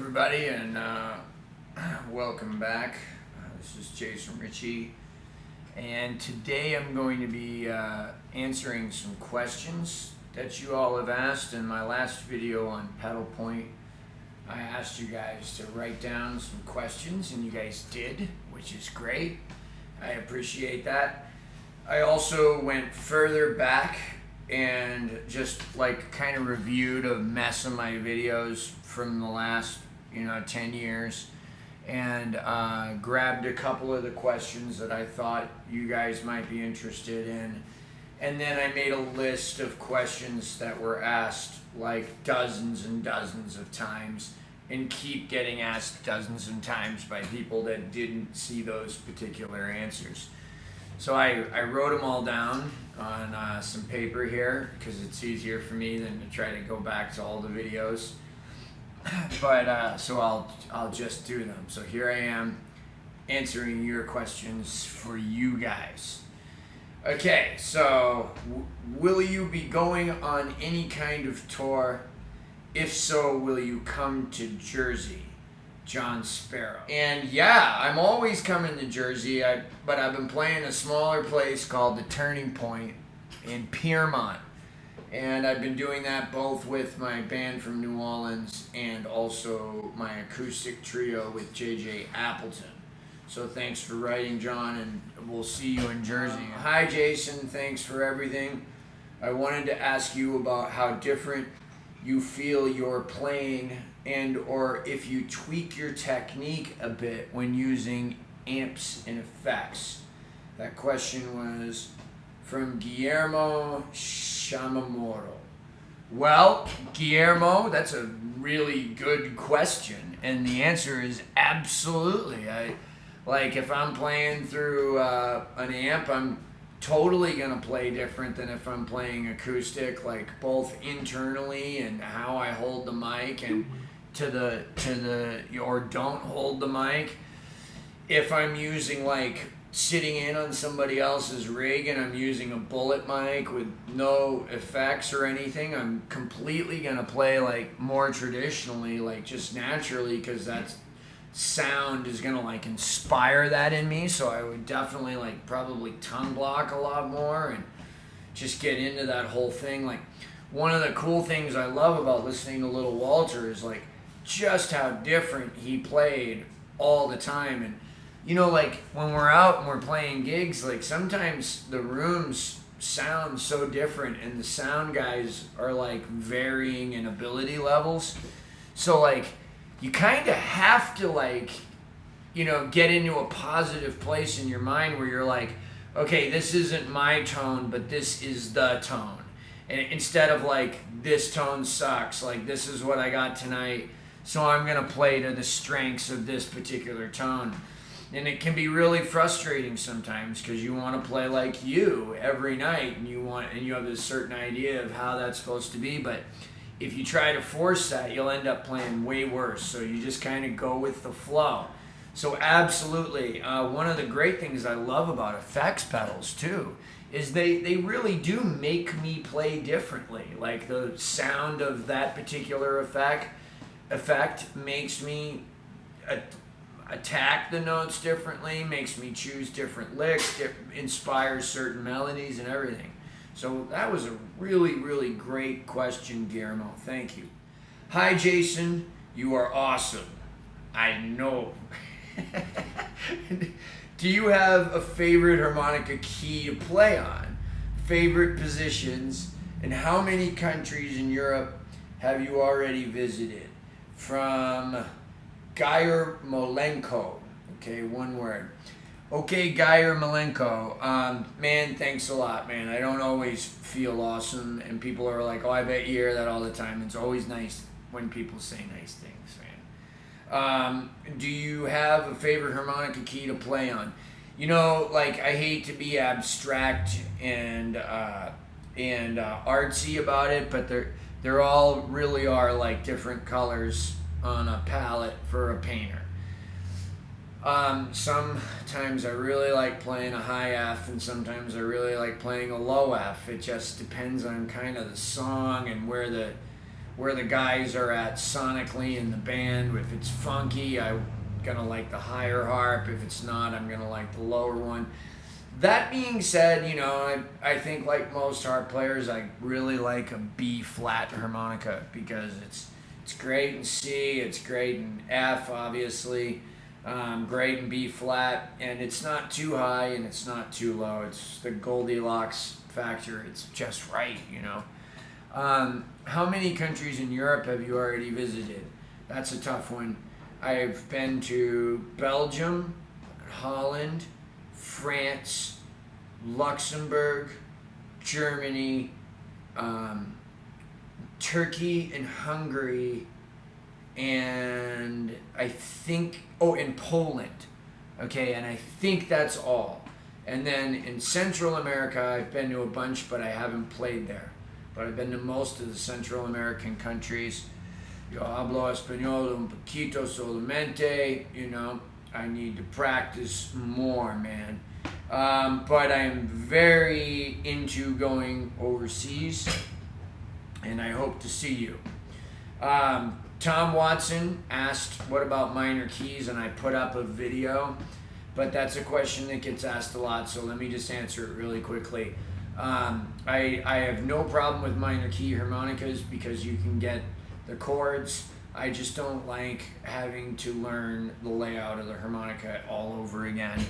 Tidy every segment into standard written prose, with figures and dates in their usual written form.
everybody, and welcome back. This is Jason Ricci, and today I'm going to be answering some questions that you all have asked. In my last video on pedal point, I asked you guys to write down some questions, and you guys did, which is great. I appreciate that. I also went further back and just like kind of reviewed a mess of my videos from the last 10 years and grabbed a couple of the questions that I thought you guys might be interested in, and then I made a list of questions that were asked like dozens and dozens of times and keep getting asked dozens and times by people that didn't see those particular answers. So I wrote them all down on some paper here because it's easier for me than to try to go back to all the videos. But so I'll just do them. So here I am answering your questions for you guys. Okay, so will you be going on any kind of tour? If so, will you come to Jersey? John Sparrow. And yeah, I'm always coming to Jersey, but I've been playing a smaller place called the Turning Point in Piermont. And I've been doing that both with my band from New Orleans and also my acoustic trio with JJ Appleton. So thanks for writing, John, and we'll see you in Jersey. Hi, Jason. Thanks for everything. I wanted to ask you about how different you feel you're playing and or if you tweak your technique a bit when using amps and effects. That question was from Guillermo Shamamoro. Well, Guillermo, that's a really good question, and the answer is absolutely. If I'm playing through an amp, I'm totally gonna play different than if I'm playing acoustic, like both internally and how I hold the mic and or don't hold the mic. If I'm using like sitting in on somebody else's rig and I'm using a bullet mic with no effects or anything, I'm completely gonna play like more traditionally, like just naturally, because that sound is gonna like inspire that in me. So I would definitely like probably tongue block a lot more and just get into that whole thing. Like one of the cool things I love about listening to Little Walter is like just how different he played all the time. And like when we're out and we're playing gigs, like sometimes the rooms sound so different and the sound guys are like varying in ability levels. So like you kind of have to like, get into a positive place in your mind where you're like, okay, this isn't my tone, but this is the tone. And instead of like, this tone sucks, like this is what I got tonight, so I'm gonna play to the strengths of this particular tone. And it can be really frustrating sometimes because you want to play like you every night and you have this certain idea of how that's supposed to be, but if you try to force that, you'll end up playing way worse. So you just kind of go with the flow. So absolutely, one of the great things I love about effects pedals too is they really do make me play differently. Like the sound of that particular effect makes me attack the notes differently, makes me choose different licks, inspires certain melodies and everything. So that was a really, really great question, Guillermo. Thank you. Hi, Jason. You are awesome. I know. Do you have a favorite harmonica key to play on? Favorite positions? And how many countries in Europe have you already visited? From Geir Molenko. Okay, one word. Okay, Geir Molenko. Man, thanks a lot, man. I don't always feel awesome, and people are like, oh, I bet you hear that all the time. It's always nice when people say nice things, man. Do you have a favorite harmonica key to play on? Like I hate to be abstract and artsy about it, but they're all really are like different colors on a palette for a painter. Sometimes I really like playing a high F, and sometimes I really like playing a low F. It just depends on kind of the song and where where the guys are at sonically in the band. If it's funky, I'm gonna like the higher harp. If it's not, I'm gonna like the lower one. That being said, you know, I think like most harp players, I really like a B flat harmonica because it's great in C, it's great in F, obviously, great in B flat, and it's not too high and it's not too low. It's the Goldilocks factor. It's just right, you know. How many countries in Europe have you already visited? That's a tough one. I've been to Belgium, Holland, France, Luxembourg, Germany, Turkey and Hungary, and I think, in Poland. Okay, and I think that's all. And then in Central America, I've been to a bunch, but I haven't played there. But I've been to most of the Central American countries. Yo hablo español un poquito solamente, you know. I need to practice more, man. But I'm very into going overseas, and I hope to see you. Tom Watson asked, what about minor keys? And I put up a video, but that's a question that gets asked a lot, so let me just answer it really quickly. I have no problem with minor key harmonicas because you can get the chords. I just don't like having to learn the layout of the harmonica all over again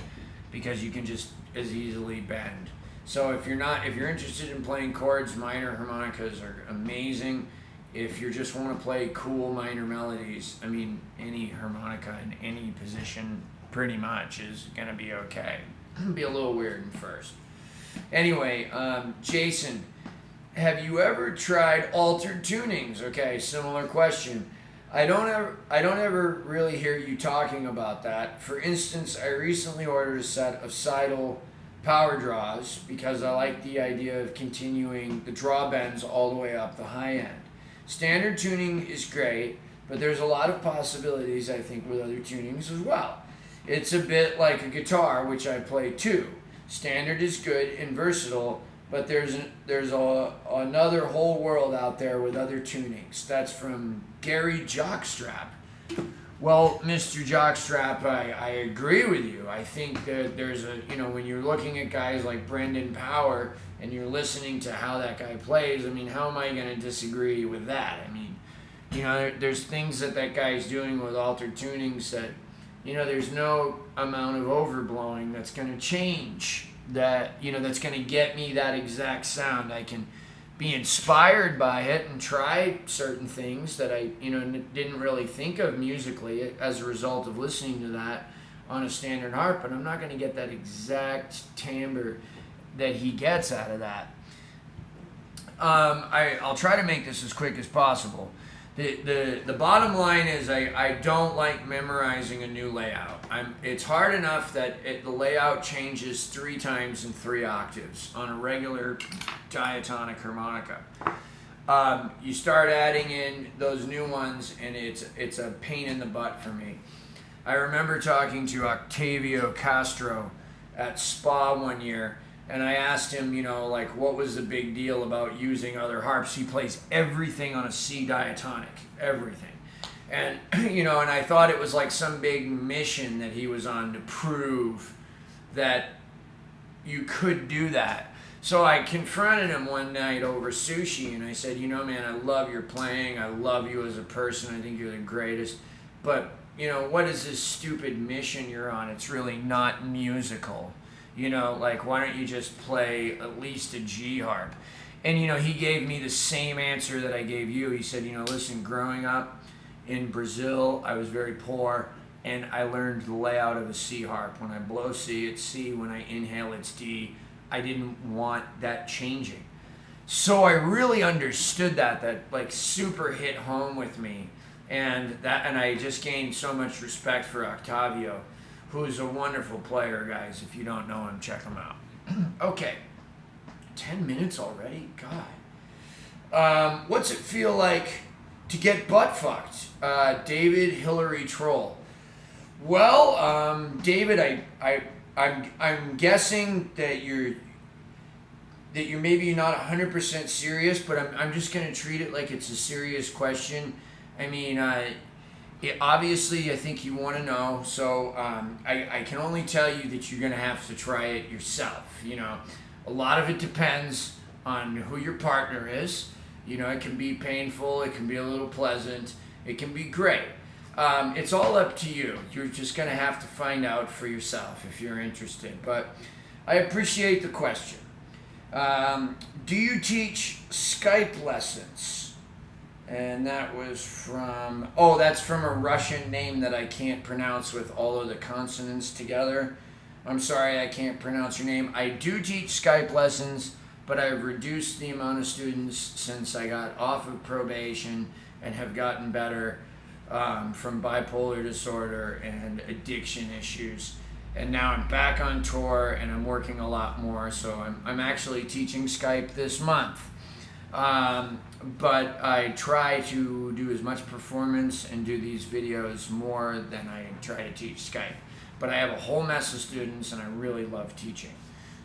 because you can just as easily bend. So if you're interested in playing chords, minor harmonicas are amazing. If you just want to play cool minor melodies, I mean, any harmonica in any position pretty much is gonna be okay. Be a little weird at first. Anyway, Jason, have you ever tried altered tunings? Okay, similar question. I don't ever really hear you talking about that. For instance, I recently ordered a set of Seidel power draws because I like the idea of continuing the draw bends all the way up the high end. Standard tuning is great, but there's a lot of possibilities, I think, with other tunings as well. It's a bit like a guitar, which I play too. Standard is good and versatile, but there's another whole world out there with other tunings. That's from Gary Jockstrap. Well, Mr. Jockstrap, I agree with you. I think that there's when you're looking at guys like Brendan Power and you're listening to how that guy plays, I mean, how am I going to disagree with that? I mean, there's things that guy's doing with altered tunings that, there's no amount of overblowing that's going to change that, that's going to get me that exact sound. I can be inspired by it and try certain things that I, didn't really think of musically as a result of listening to that on a standard harp, but I'm not going to get that exact timbre that he gets out of that. I'll try to make this as quick as possible. The bottom line is I don't like memorizing a new layout. It's hard enough that the layout changes 3 times in 3 octaves on a regular diatonic harmonica. You start adding in those new ones and it's a pain in the butt for me. I remember talking to Octavio Castro at Spa one year, and I asked him, what was the big deal about using other harps? He plays everything on a C diatonic, everything. And, and I thought it was like some big mission that he was on to prove that you could do that. So I confronted him one night over sushi, and I said, man, I love your playing. I love you as a person. I think you're the greatest. But, what is this stupid mission you're on? It's really not musical. Why don't you just play at least a G harp? And, he gave me the same answer that I gave you. He said, listen, growing up in Brazil, I was very poor, and I learned the layout of a C harp. When I blow C, it's C. When I inhale, it's D. I didn't want that changing. So I really understood that super hit home with me. And I just gained so much respect for Octavio, who's a wonderful player, guys. If you don't know him, check him out. Okay, 10 minutes already? God. What's it feel like to get butt fucked? David Hillary Troll. Well, David, I'm guessing that that you're maybe not 100% serious, but I'm just going to treat it like it's a serious question. I mean, obviously, I think you want to know, so I can only tell you that you're going to have to try it yourself. You know, a lot of it depends on who your partner is. You know, it can be painful, it can be a little pleasant, it can be great. It's all up to you. You're just going to have to find out for yourself if you're interested. But I appreciate the question. Do you teach Skype lessons? And that was from, that's from a Russian name that I can't pronounce with all of the consonants together. I'm sorry, I can't pronounce your name. I do teach Skype lessons, but I've reduced the amount of students since I got off of probation and have gotten better from bipolar disorder and addiction issues. And now I'm back on tour and I'm working a lot more, so I'm actually teaching Skype this month. But I try to do as much performance and do these videos more than I try to teach Skype. But I have a whole mess of students and I really love teaching.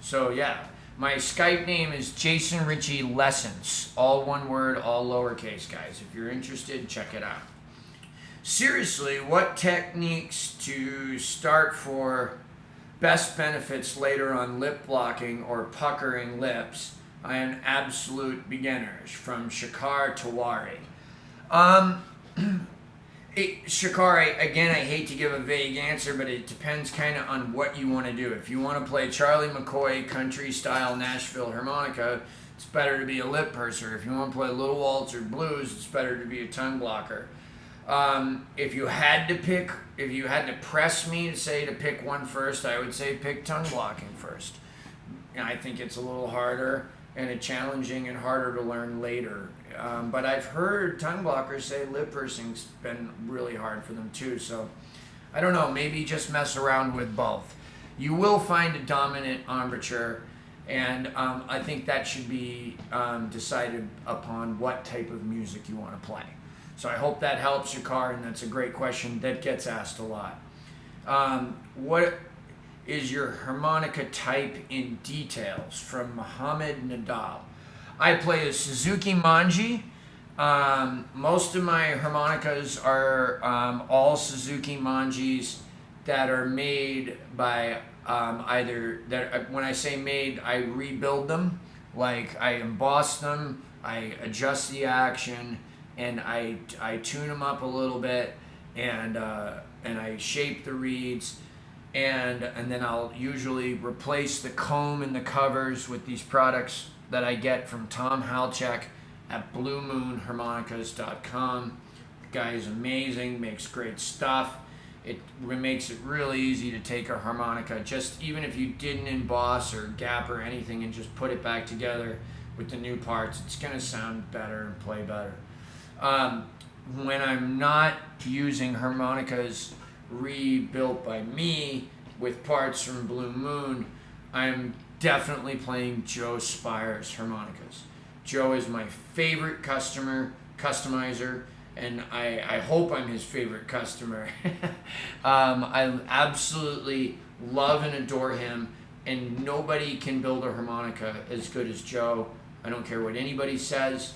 So yeah, my Skype name is Jason Ricci Lessons. All one word, all lowercase, guys. If you're interested, check it out. Seriously, what techniques to start for best benefits later on lip blocking or puckering lips? I am absolute beginners, from Shakar Tawari. Shakar, again, I hate to give a vague answer, but it depends kind of on what you want to do. If you want to play Charlie McCoy country-style Nashville harmonica, it's better to be a lip purser. If you want to play Little Waltz or blues, it's better to be a tongue blocker. If you had to press me to say to pick one first, I would say pick tongue blocking first. And I think it's a little harder and challenging and harder to learn later. But I've heard tongue blockers say lip pursing's been really hard for them too. So I don't know, maybe just mess around with both. You will find a dominant embouchure, and I think that should be decided upon what type of music you want to play. So I hope that helps, Shakar, and that's a great question that gets asked a lot. What is your harmonica type in details? From Mohammed Nadal. I play a Suzuki Manji. Most of my harmonicas are all Suzuki Manjis that are made by when I say made, I rebuild them. Like I emboss them, I adjust the action, and I tune them up a little bit, and I shape the reeds, and then I'll usually replace the comb and the covers with these products that I get from Tom Halchek at bluemoonharmonicas.com. The guy is amazing, makes great stuff. It makes it really easy to take a harmonica, just even if you didn't emboss or gap or anything, and just put it back together with the new parts. It's going to sound better and play better. When I'm not using harmonicas rebuilt by me with parts from Blue Moon, I'm definitely playing Joe Spire's harmonicas. Joe is my favorite customizer, and I hope I'm his favorite customer. I absolutely love and adore him, and nobody can build a harmonica as good as Joe. I don't care what anybody says.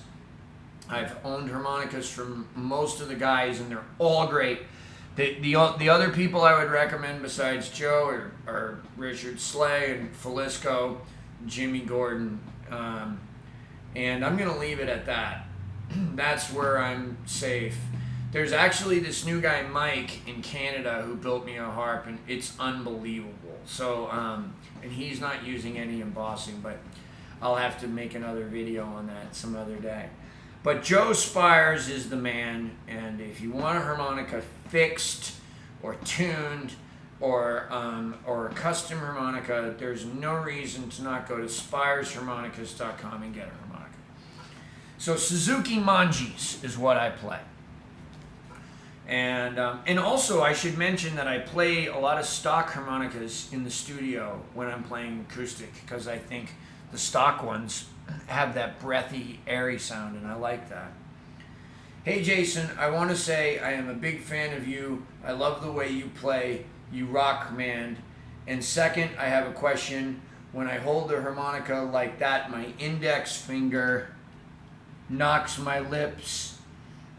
I've owned harmonicas from most of the guys, and they're all great. The other people I would recommend besides Joe are Richard Slay and Falisco, Jimmy Gordon, and I'm going to leave it at that. That's where I'm safe. There's actually this new guy, Mike, in Canada who built me a harp, and it's unbelievable. So, and he's not using any embossing, but I'll have to make another video on that some other day. But Joe Spires is the man, and if you want a harmonica fixed or tuned or a custom harmonica, there's no reason to not go to spiresharmonicas.com and get a harmonica. So Suzuki Manjis is what I play. And also I should mention that I play a lot of stock harmonicas in the studio when I'm playing acoustic, because I think the stock ones have that breathy, airy sound, and I like that. Hey Jason, I want to say I am a big fan of you. I love the way you play. You rock, man. And second, I have a question. when I hold the harmonica like that, my index finger knocks my lips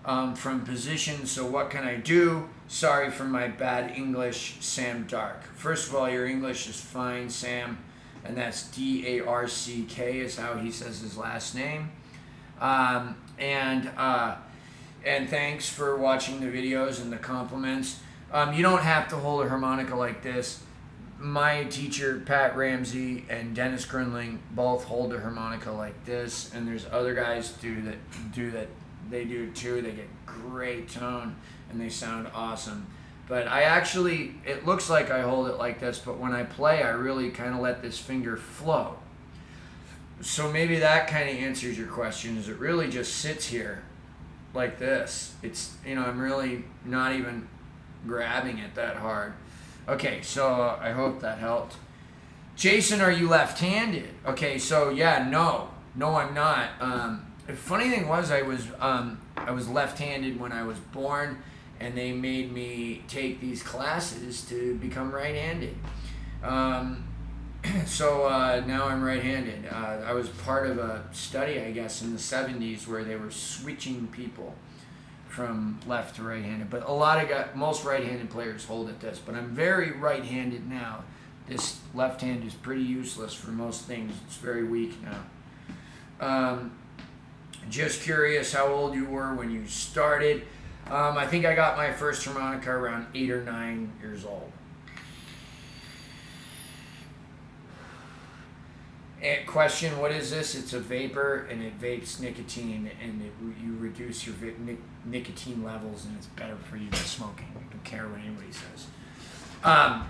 from position. So what can I do? Sorry for my bad English, Sam Dark. First of all, your English is fine, Sam, and that's D-A-R-C-K is how he says his last name. And thanks for watching the videos and the compliments. You don't have to hold a harmonica like this. My teacher, Pat Ramsey, and Dennis Grunling both hold a harmonica like this, and there's other guys that they do too. They get great tone and they sound awesome. But it looks like I hold it like this, but when I play, I really kind of let this finger flow. So maybe that kind of answers your question, is it really just sits here like this. It's, I'm really not even grabbing it that hard. Okay, so I hope that helped. Jason, are you left-handed? Okay, so yeah, no, I'm not. The funny thing was, I was left-handed when I was born, and they made me take these classes to become right-handed. So now I'm right-handed. I was part of a study, I guess, in the 70s where they were switching people from left to right-handed. But most right-handed players hold it this. But I'm very right-handed now. This left hand is pretty useless for most things. It's very weak now. Just curious how old you were when you started. I think I got my first harmonica around 8 or 9 years old. Question, what is this? It's a vapor, and it vapes nicotine, and you reduce your nicotine levels, and it's better for you than smoking. I don't care what anybody says. I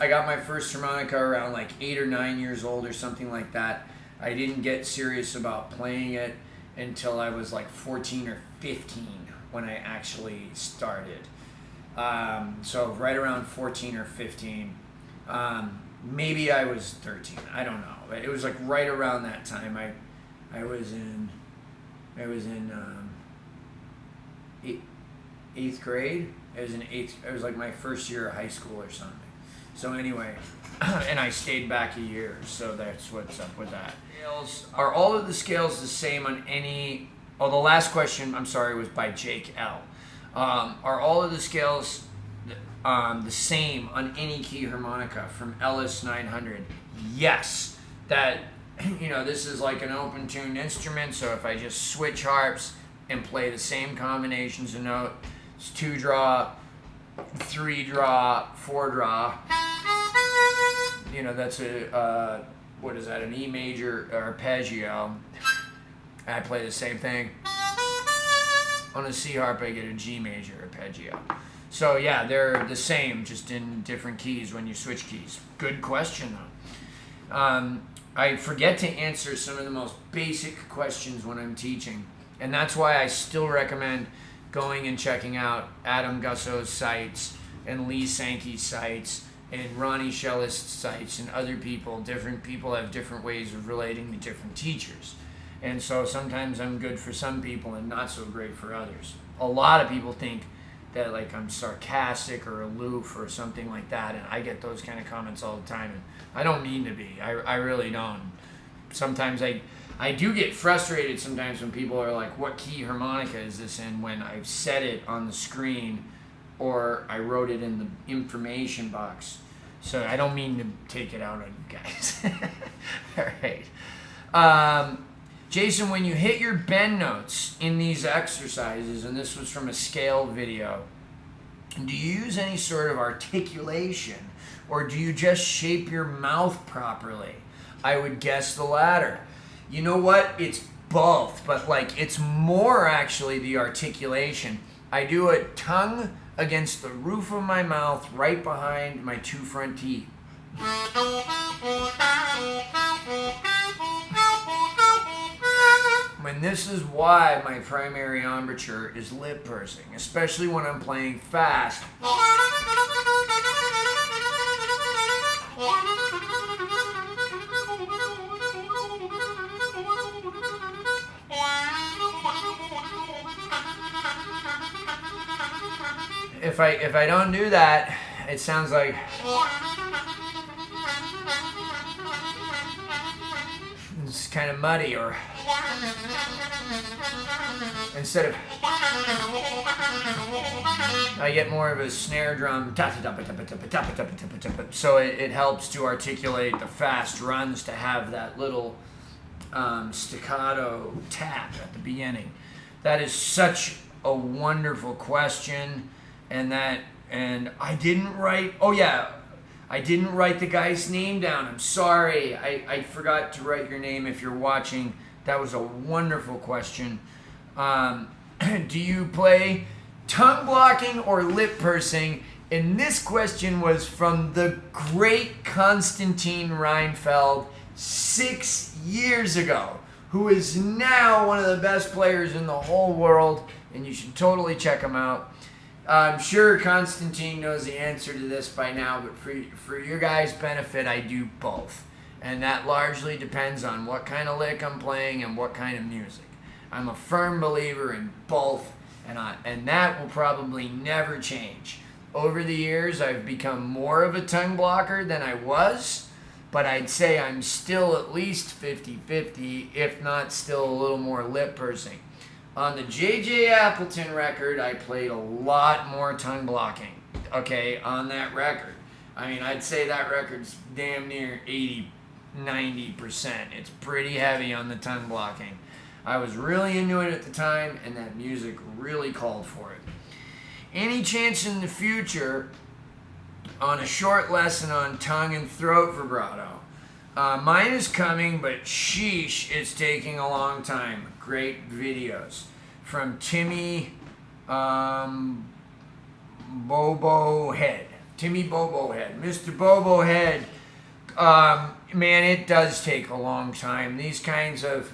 got my first harmonica around like 8 or 9 years old or something like that. I didn't get serious about playing it until I was like 14 or 15 when I actually started. So right around 14 or 15. Maybe I was 13. I don't know. But it was like right around that time. I was in eighth grade. It was like my first year of high school or something. So anyway, and I stayed back a year. So that's what's up with that. Are all of the scales the same on any? Oh, the last question, I'm sorry, was by Jake L. Are all of the scales the same on any key harmonica from Ellis 900? Yes. That, this is like an open tuned instrument, so if I just switch harps and play the same combinations of note, it's 2 draw, 3 draw, 4 draw. That's what is that, an E major arpeggio. I play the same thing. On a C harp, I get a G major arpeggio. So yeah, they're the same, just in different keys when you switch keys. Good question though. I forget to answer some of the most basic questions when I'm teaching, and that's why I still recommend going and checking out Adam Gusso's sites and Lee Sankey's sites and Ronnie Schellist's sites and other people. Different people have different ways of relating to different teachers. And so sometimes I'm good for some people and not so great for others. A lot of people think that like I'm sarcastic or aloof or something like that, and I get those kind of comments all the time, and I don't mean to be. I really don't. Sometimes I do get frustrated sometimes when people are like, what key harmonica is this in, when I've said it on the screen or I wrote it in the information box. So I don't mean to take it out on you guys. All right. Jason, when you hit your bend notes in these exercises, and this was from a scale video, do you use any sort of articulation, or do you just shape your mouth properly? I would guess the latter. You know what? It's both, but like it's more actually the articulation. I do a tongue against the roof of my mouth right behind my 2 front teeth. And this is why my primary embouchure is lip pursing, especially when I'm playing fast. If I don't do that, it sounds like kind of muddy, or instead of, I get more of a snare drum, so it helps to articulate the fast runs to have that little staccato tap at the beginning. That is such a wonderful question, and I didn't write, I didn't write the guy's name down. I'm sorry. I forgot to write your name if you're watching. That was a wonderful question. Do you play tongue blocking or lip pursing? And this question was from the great Konstantin Reinfeld 6 years ago, who is now one of the best players in the whole world, and you should totally check him out. I'm sure Konstantin knows the answer to this by now, but for your guys' benefit, I do both. And that largely depends on what kind of lick I'm playing and what kind of music. I'm a firm believer in both, and that will probably never change. Over the years, I've become more of a tongue blocker than I was, but I'd say I'm still at least 50-50, if not still a little more lip pursing. On the J.J. Appleton record, I played a lot more tongue blocking, okay, on that record. I mean, I'd say that record's damn near 80-90%. It's pretty heavy on the tongue blocking. I was really into it at the time, and that music really called for it. Any chance in the future on a short lesson on tongue and throat vibrato? Mine is coming, but sheesh, it's taking a long time. Great videos. From Timmy Bobo Head. Timmy Bobo Head. Mr. Bobo Head. Man, it does take a long time. These kinds of...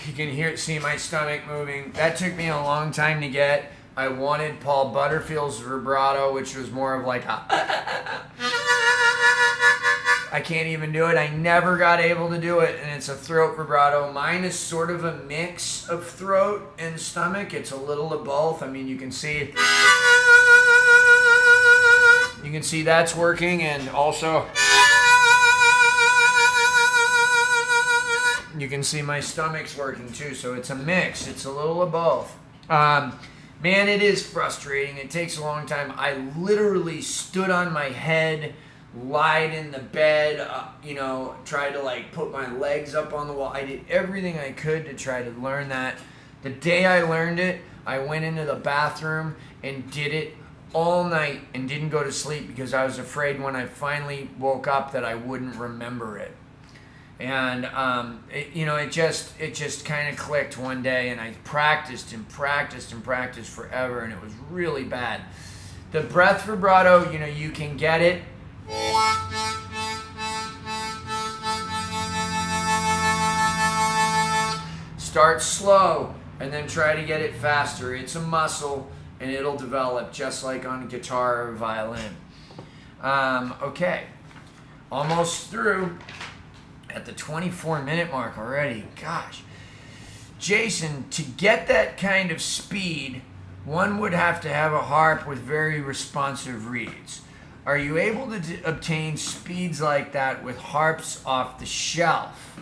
You can see my stomach moving. That took me a long time to get. I wanted Paul Butterfield's vibrato, which was more of like a... I can't even do it. I never got able to do it, and it's a throat vibrato. Mine is sort of a mix of throat and stomach. It's a little of both. I mean, you can see... You can see that's working, and also... You can see my stomach's working too, so it's a mix. It's a little of both. Man, it is frustrating. It takes a long time. I literally stood on my head, lied in the bed, tried to like put my legs up on the wall. I did everything I could to try to learn that. The day I learned it, I went into the bathroom and did it all night and didn't go to sleep because I was afraid when I finally woke up that I wouldn't remember it. And it just kind of clicked one day, and I practiced and practiced and practiced forever, and it was really bad. The breath vibrato, you can get it. Start slow and then try to get it faster. It's a muscle, and it'll develop just like on guitar or violin. Okay, almost through. At the 24-minute mark already. Gosh. Jason, to get that kind of speed, one would have to have a harp with very responsive reeds. Are you able to obtain speeds like that with harps off the shelf,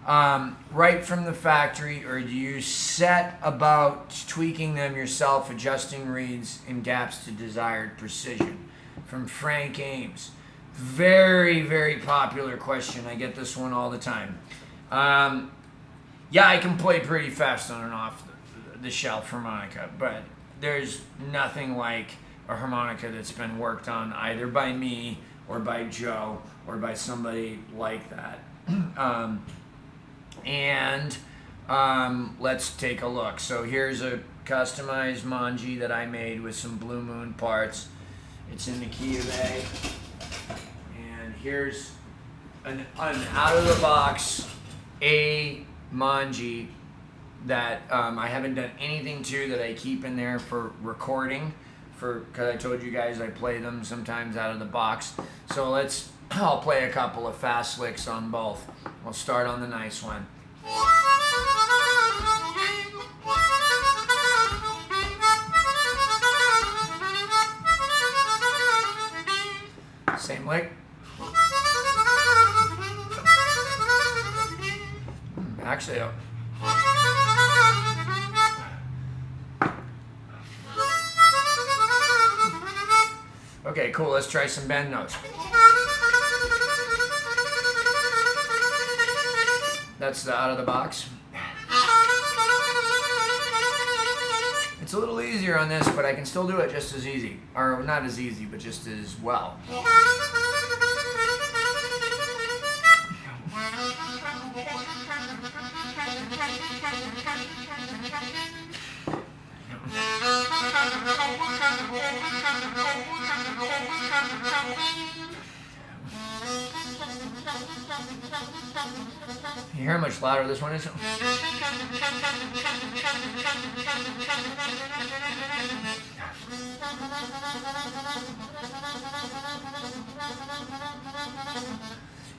right from the factory, or do you set about tweaking them yourself, adjusting reeds and gaps to desired precision? From Frank Ames. Very, very popular question. I get this one all the time. Yeah, I can play pretty fast on and off the shelf harmonica, but there's nothing like a harmonica that's been worked on either by me or by Joe or by somebody like that. Let's take a look. So here's a customized Manji that I made with some Blue Moon parts. It's in the key of A. Here's an out-of-the-box A Manji that I haven't done anything to, that I keep in there for recording, because I told you guys I play them sometimes out of the box. So I'll play a couple of fast licks on both. We'll start on the nice one. lick. Exhale. Okay, cool. Let's try some bend notes. That's the out of the box. It's a little easier on this, but I can still do it just as easy. Or not as easy, but just as well. You hear how much louder this one is?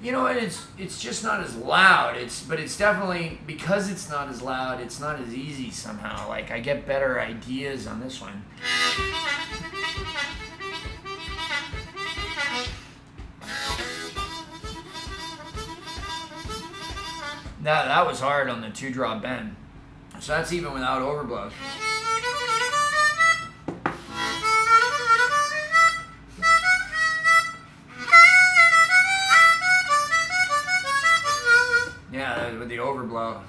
You know what? It's just not as loud. But it's definitely, because it's not as loud, it's not as easy somehow. Like, I get better ideas on this one. That was hard on the 2-drop bend. So that's even without overblows. Yeah, with the overblow.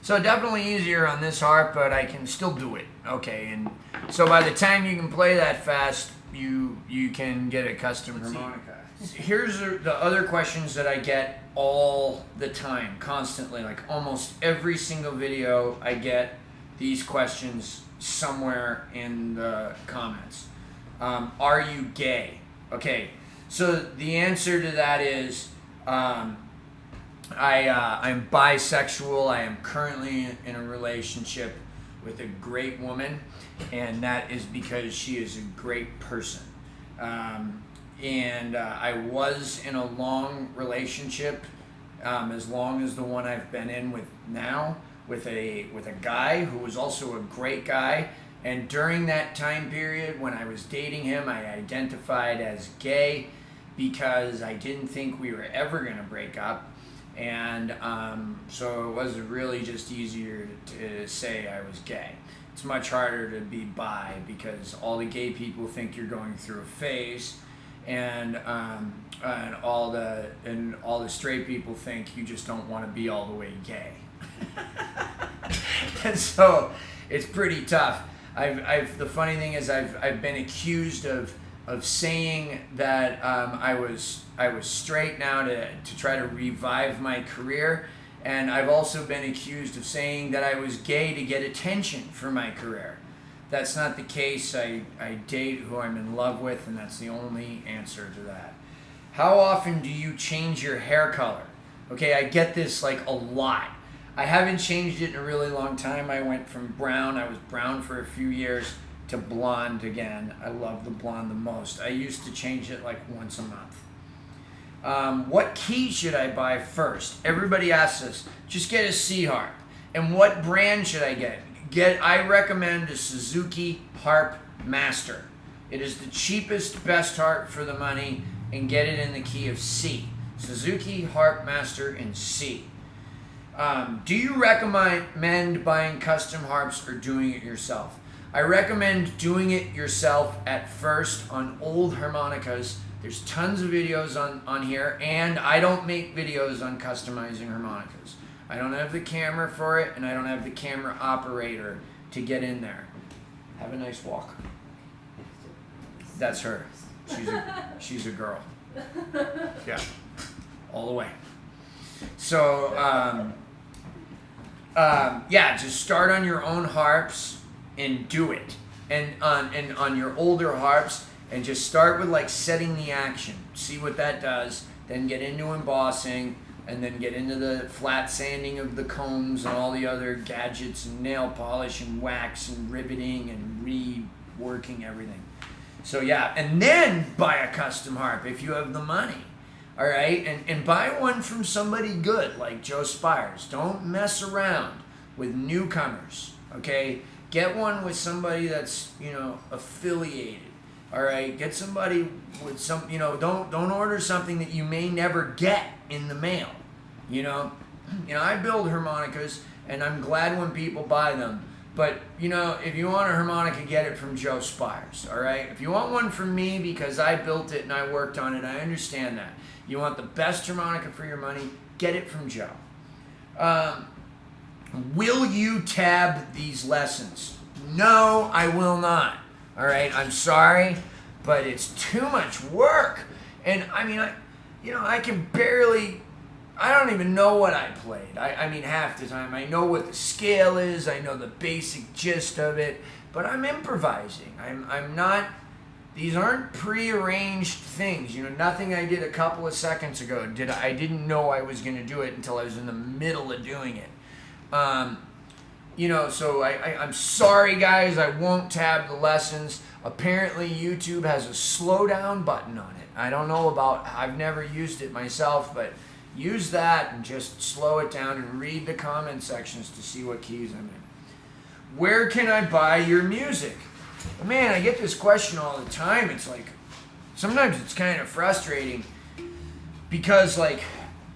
So definitely easier on this harp, but I can still do it. Okay, and so by the time you can play that fast, you can get a custom harmonica. Here's the other questions that I get all the time, constantly, like almost every single video I get these questions somewhere in the comments. Are you gay? Okay, so the answer to that is I'm bisexual. I am currently in a relationship with a great woman, and that is because she is a great person. And I was in a long relationship, as long as the one I've been in with now, with a guy who was also a great guy. And during that time period when I was dating him, I identified as gay because I didn't think we were ever going to break up. And so it was really just easier to say I was gay. It's much harder to be bi because all the gay people think you're going through a phase. And all the straight people think you just don't want to be all the way gay. And so it's pretty tough. The funny thing is I've been accused of saying that I was straight now to try to revive my career, and I've also been accused of saying that I was gay to get attention for my career. That's not the case. I date who I'm in love with, and that's the only answer to that. How often do you change your hair color? Okay, I get this like a lot. I haven't changed it in a really long time. I went from brown, I was brown for a few years, to blonde again. I love the blonde the most. I used to change it like once a month. What key should I buy first? Everybody asks us. Just get a C harp. And what brand should I get? I recommend a Suzuki Harp Master. It is the cheapest, best harp for the money, and get it in the key of C. Suzuki Harp Master in C. Do you recommend buying custom harps or doing it yourself? I recommend doing it yourself at first on old harmonicas. There's tons of videos on here, and I don't make videos on customizing harmonicas. I don't have the camera for it, and I don't have the camera operator to get in there. Have a nice walk. That's her. She's a girl. Yeah, all the way. So, yeah, just start on your own harps and do it. And on your older harps, and just start with like setting the action. See what that does. Then get into embossing. And then get into the flat sanding of the combs and all the other gadgets and nail polish and wax and riveting and reworking everything. So yeah, and then buy a custom harp if you have the money. All right, and buy one from somebody good like Joe Spires. Don't mess around with newcomers. Okay, get one with somebody that's affiliated. All right, get somebody with some, don't order something that you may never get in the mail. I build harmonicas, and I'm glad when people buy them. But if you want a harmonica, get it from Joe Spires. All right. If you want one from me because I built it and I worked on it, I understand that. You want the best harmonica for your money, get it from Joe. Will you tab these lessons? No, I will not. All right, I'm sorry, but it's too much work. And I can barely, I don't even know what I played. Half the time I know what the scale is, I know the basic gist of it, but I'm improvising. I'm not, these aren't prearranged things. Nothing I did a couple of seconds ago I didn't know I was going to do it until I was in the middle of doing it. So I'm sorry, guys, I won't tab the lessons. Apparently, YouTube has a slow down button on it. I don't know I've never used it myself, but use that and just slow it down and read the comment sections to see what keys I'm in. Where can I buy your music? Man, I get this question all the time. It's like, sometimes it's kind of frustrating because,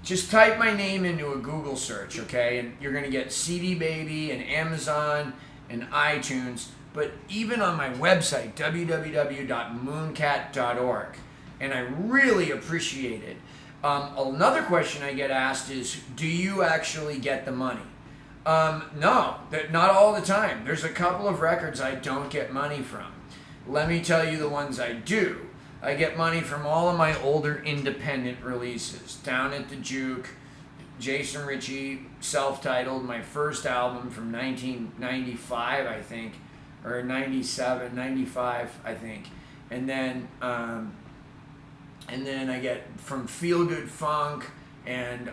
just type my name into a Google search, okay? And you're going to get CD Baby and Amazon and iTunes. But even on my website, www.mooncat.org, and I really appreciate it. Another question I get asked is, do you actually get the money? No, not all the time. There's a couple of records I don't get money from. Let me tell you the ones I do. I get money from all of my older independent releases. Down at the Juke, Jason Ricci, self-titled, my first album from 1995, I think, or 97, 95, I think. And then I get from Feel Good Funk and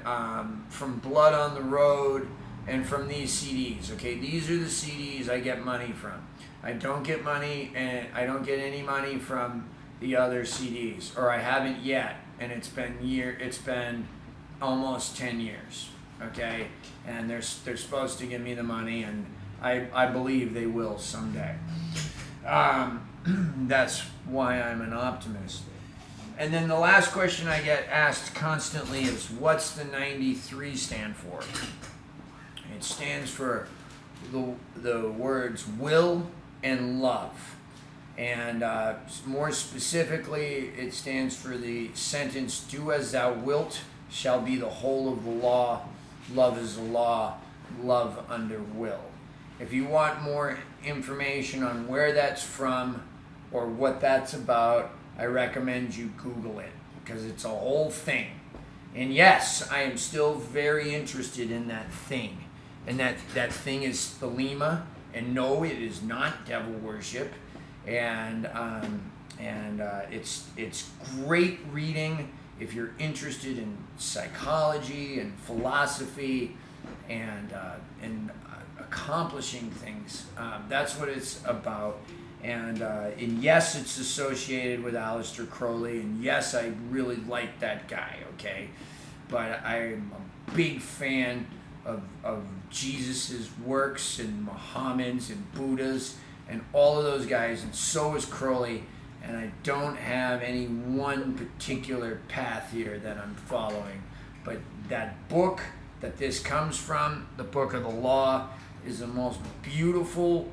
from Blood on the Road and from these CDs. Okay, these are the CDs I get money from. I don't get money, and I don't get any money from the other CDs, or I haven't yet, and it's been almost 10 years, okay? And they're supposed to give me the money, and I believe they will someday. That's why I'm an optimist. And then the last question I get asked constantly is, what's the 93 stand for? It stands for the words will and love. And more specifically, it stands for the sentence, do as thou wilt shall be the whole of the law. Love is the law, love under will. If you want more information on where that's from or what that's about, I recommend you Google it, because it's a whole thing. And yes, I am still very interested in that thing. And that thing is Thelema. And no, it is not devil worship. And it's great reading if you're interested in psychology and philosophy and accomplishing things. That's what it's about. And yes, it's associated with Aleister Crowley, and yes, I really like that guy, okay? But I'm a big fan of Jesus's works and Muhammad's and Buddha's and all of those guys, and so is Crowley. And I don't have any one particular path here that I'm following. But that book that this comes from, the Book of the Law, is the most beautiful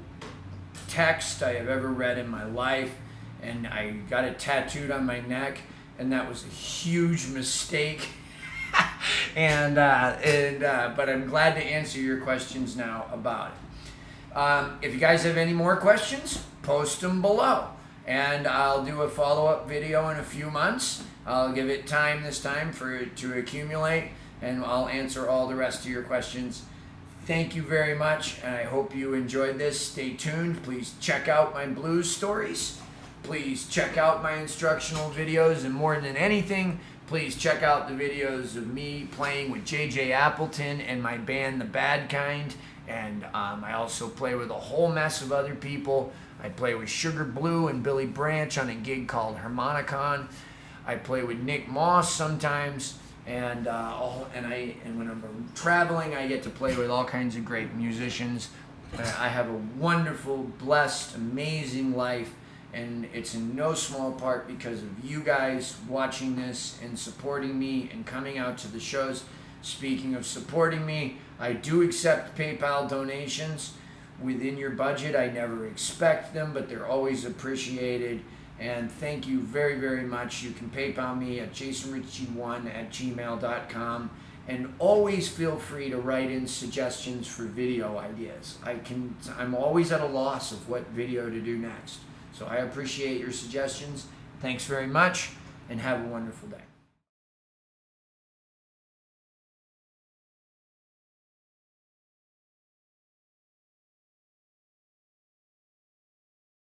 text I have ever read in my life. And I got it tattooed on my neck, and that was a huge mistake. But I'm glad to answer your questions now about it. If you guys have any more questions, post them below. And I'll do a follow-up video in a few months. I'll give it time this time for it to accumulate, and I'll answer all the rest of your questions. Thank you very much, and I hope you enjoyed this. Stay tuned. Please check out my blues stories. Please check out my instructional videos, and more than anything, please check out the videos of me playing with J.J. Appleton and my band, The Bad Kind. And I also play with a whole mess of other people. I play with Sugar Blue and Billy Branch on a gig called Harmonica. I play with Nick Moss sometimes. And when I'm traveling, I get to play with all kinds of great musicians. I have a wonderful, blessed, amazing life. And it's in no small part because of you guys watching this and supporting me and coming out to the shows. Speaking of supporting me, I do accept PayPal donations within your budget. I never expect them, but they're always appreciated. And thank you very, very much. You can PayPal me at jasonricci1@gmail.com. And always feel free to write in suggestions for video ideas. I'm always at a loss of what video to do next. So I appreciate your suggestions. Thanks very much, and have a wonderful day.